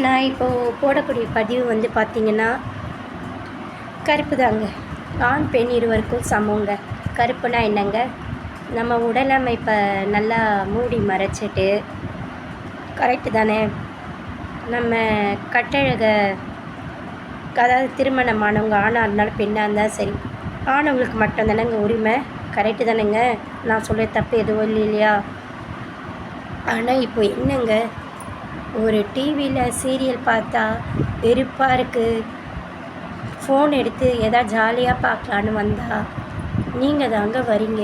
நான் இப்போது போடக்கூடிய பதிவு வந்து பார்த்திங்கன்னா, கருப்பு தாங்க. ஆண், பெண் இருவருக்கும் சமங்க. கருப்புனா என்னங்க? நம்ம உடலமைப்பை நல்லா மூடி மறைச்சிட்டு, கரெக்டு தானே? நம்ம கட்டழக, அதாவது திருமணமானவங்க ஆணாக இருந்தாலும் பெண்ணாக இருந்தாலும் சரி, ஆணவங்களுக்கு மட்டும் தானேங்க உரிமை. கரெக்டு தானேங்க? நான் சொல்கிற தப்பு எதுவும் இல்லையா? ஆனால் இப்போ என்னங்க, ஒரு டிவியில் சீரியல் பார்த்தா வெறுப்பாக இருக்குது, ஃபோன் எடுத்து எதாவது ஜாலியாக பார்க்கலான்னு வந்தால் நீங்கள் தாங்க வரீங்க.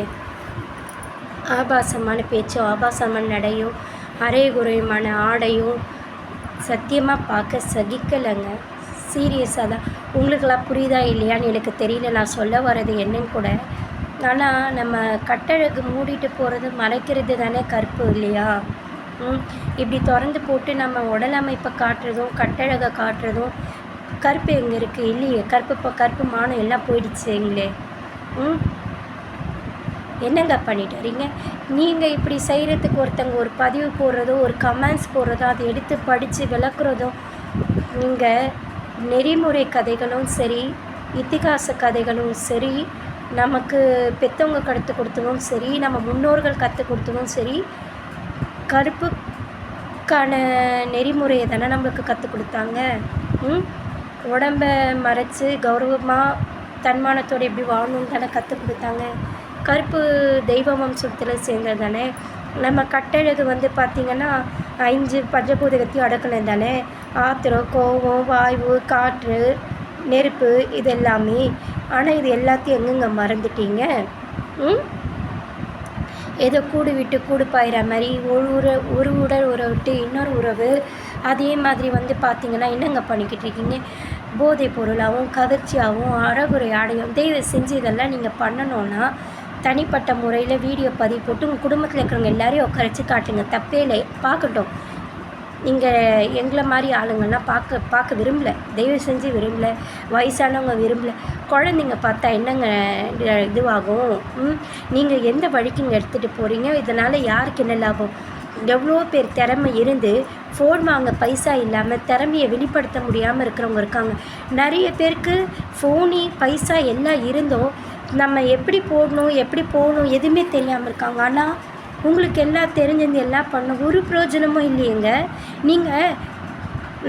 ஆபாசமான பேச்சும் ஆபாசமான நடையும் அரைகுறையுமான ஆடையும் சத்தியமாக பார்க்க சகிக்கலைங்க. சீரியஸாக தான். உங்களுக்கெல்லாம் புரியுதா இல்லையான்னு எனக்கு தெரியல. நான் சொல்ல வர்றது என்னன்னு கூட. ஆனால் நம்ம கட்டழகு மூடிட்டு போகிறது மறைக்கிறது தானே கற்பு இல்லையா? இப்படி திறந்து போட்டு நம்ம உடல் அமைப்பை காட்டுறதும் கட்டழகை காட்டுறதும் கருப்பு எங்கே இருக்குது? இல்லையே. கருப்பு மானம் எல்லாம் போயிடுச்சு எங்களே. என்னங்க பண்ணிட்டு வரீங்க நீங்கள்? இப்படி செய்கிறதுக்கு ஒருத்தங்க ஒரு பதிவு போடுறதோ ஒரு கமெண்ட்ஸ் போடுறதோ அதை எடுத்து படித்து விளக்குறதும், நீங்கள் நெறிமுறை கதைகளும் சரி, இத்திகாச கதைகளும் சரி, நமக்கு பெற்றவங்க கற்றுக் கொடுத்ததும் சரி, நம்ம முன்னோர்கள் கற்றுக் கொடுத்ததும் சரி, கருப்புக்கான நெறிமுறையை தானே நம்மளுக்கு கற்றுக் கொடுத்தாங்க. உடம்பை மறைச்சி கௌரவமாக தன்மானத்தோடு எப்படி வாழணும்னு தானே கற்றுக் கொடுத்தாங்க. கருப்பு தெய்வ வம்சத்தில் சேர்ந்தது தானே. நம்ம கட்டழகு வந்து பார்த்திங்கன்னா 5 பஞ்சபூதகத்தையும் அடக்கணும் தானே. ஆத்திரம், கோபம், வாயு, காற்று, நெருப்பு, இது எல்லாமே. ஆனால் இது எல்லாத்தையும் எங்கெங்க மறந்துட்டீங்க? ஏதோ கூடு விட்டு கூடு பாயிற மாதிரி ஒரு உடல் உறவு விட்டு இன்னொரு உறவு. அதே மாதிரி வந்து பார்த்திங்கன்னா என்னங்க பண்ணிக்கிட்டு இருக்கீங்க? போதைப் பொருளாகவும் கவர்ச்சியாகவும் அறகுறை ஆடையும். தயவு செஞ்சு இதெல்லாம் நீங்கள் பண்ணணுன்னா தனிப்பட்ட முறையில் வீடியோ பதிவு போட்டு உங்கள் குடும்பத்தில் இருக்கிறவங்க எல்லாரையும் உட்காரச்சு காட்டுங்க. தப்பே இல்லை, பார்க்கட்டும். நீங்கள் எங்களை மாதிரி ஆளுங்கள்லாம் பார்க்க விரும்பலை. தயவு செஞ்சு விரும்பலை. வயசானவங்க விரும்பலை. குழந்தைங்க பார்த்தா என்னங்க இதுவாகும்? நீங்கள் எந்த வழிக்குங்க எடுத்துகிட்டு போகிறீங்க? இதனால் யாருக்கு என்ன லாபம்? எவ்வளோ பேர் திறமை இருந்து ஃபோன் வாங்க பைசா இல்லாமல் திறமையை வெளிப்படுத்த முடியாமல் இருக்கிறவங்க இருக்காங்க. நிறைய பேருக்கு ஃபோனு பைசா எல்லாம் இருந்தோம் நம்ம எப்படி போகணும் எதுவுமே தெரியாமல் இருக்காங்க. ஆனால் உங்களுக்கு எல்லாம் தெரிஞ்சது எல்லாம் பண்ண ஒரு பிரயோஜனமும் இல்லையேங்க. நீங்கள்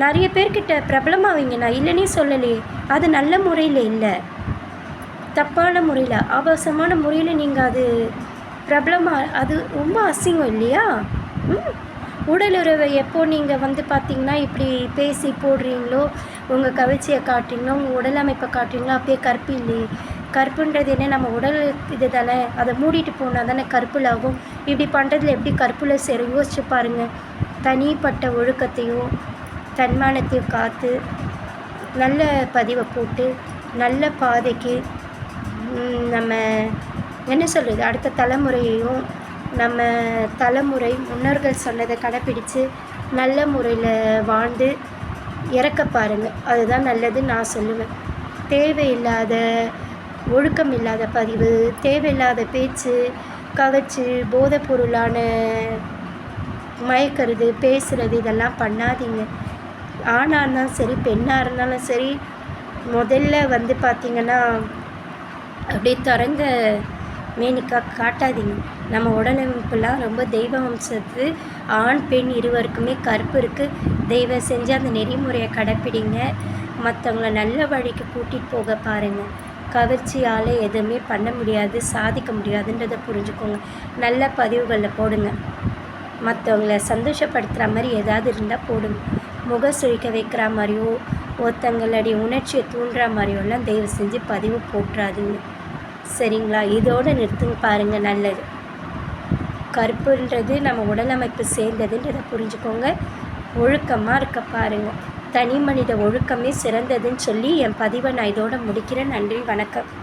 நிறைய பேர்கிட்ட பிரபலமாவீங்க, நான் இல்லைன்னே சொல்லலையே. அது நல்ல முறையில் இல்லை, தப்பான முறையில் ஆபாசமான முறையில் நீங்கள் அது பிரபலமாக, அது ரொம்ப அசிங்கம் இல்லையா? உடலுறவை எப்போ நீங்கள் வந்து பார்த்திங்கன்னா இப்படி பேசி போடுறீங்களோ, உங்கள் கவர்ச்சியை காட்டுறீங்களோ, உங்கள் உடல் அமைப்பை காட்டுறீங்களோ, அப்பயே கற்பு இல்லையே. கற்புன்றது என்ன? நம்ம உடல் இது தானே. அதை மூடிட்டு போனால் தானே கற்புல ஆகும். இப்படி பண்ணுறதுல எப்படி கற்புல சேரும்? யோசிச்சு பாருங்கள். தனிப்பட்ட ஒழுக்கத்தையும் தன்மானத்தையும் காத்து நல்ல பதிவை போட்டு நல்ல பாதைக்கு நம்ம என்ன சொல்கிறது, அடுத்த தலைமுறையையும் நம்ம தலைமுறை முன்னோர்கள் சொன்னதை கடைப்பிடித்து நல்ல முறையில் வாழ்ந்து இறக்க பாருங்கள். அதுதான் நல்லதுன்னு நான் சொல்லுவேன். தேவையில்லாத ஒழுக்கம் இல்லாத பதிவு, தேவையில்லாத பேச்சு, கவர்ச்சி, போதைப் பொருளான மயக்கிறது, பேசுகிறது, இதெல்லாம் பண்ணாதீங்க. ஆணாக இருந்தாலும் சரி, பெண்ணாக இருந்தாலும் சரி, முதல்ல வந்து பார்த்திங்கன்னா அப்படியே திறந்த மேனிக்காக காட்டாதீங்க. நம்ம உடலமைப்புலாம் ரொம்ப தெய்வ வம்சத்து. ஆண், பெண் இருவருக்குமே கற்பு இருக்குது. தெய்வம் செஞ்சு அந்த நெறிமுறையை கடைப்பிடிங்க. மற்றவங்கள நல்ல வழிக்கு கூட்டிகிட்டு போக பாருங்கள். கவர்ச்சியால் எதுவுமே பண்ண முடியாது, சாதிக்க முடியாதுன்றதை புரிஞ்சுக்கோங்க. நல்ல பதிவுகளில் போடுங்க. மற்றவங்கள சந்தோஷப்படுத்துகிற மாதிரி ஏதாவது இருந்தால் போடுங்க. முக சுழிக்க வைக்கிற மாதிரியோ ஒருத்தங்களுடைய உணர்ச்சியை தூண்டுற மாதிரியோலாம் தயவு செஞ்சு பதிவு போட்டுறாதீங்க, சரிங்களா? இதோடு நிறுத்துங்க பாருங்கள். நல்லது. கற்புன்றது நம்ம உடலமைப்பு சேர்ந்ததுன்றதை புரிஞ்சுக்கோங்க. ஒழுக்கமாக இருக்க பாருங்கள். தனி மனித ஒழுக்கமே சிறந்ததுன்னு சொல்லி என் பதிவை நான் இதோடு முடிக்கிறேன். நன்றி, வணக்கம்.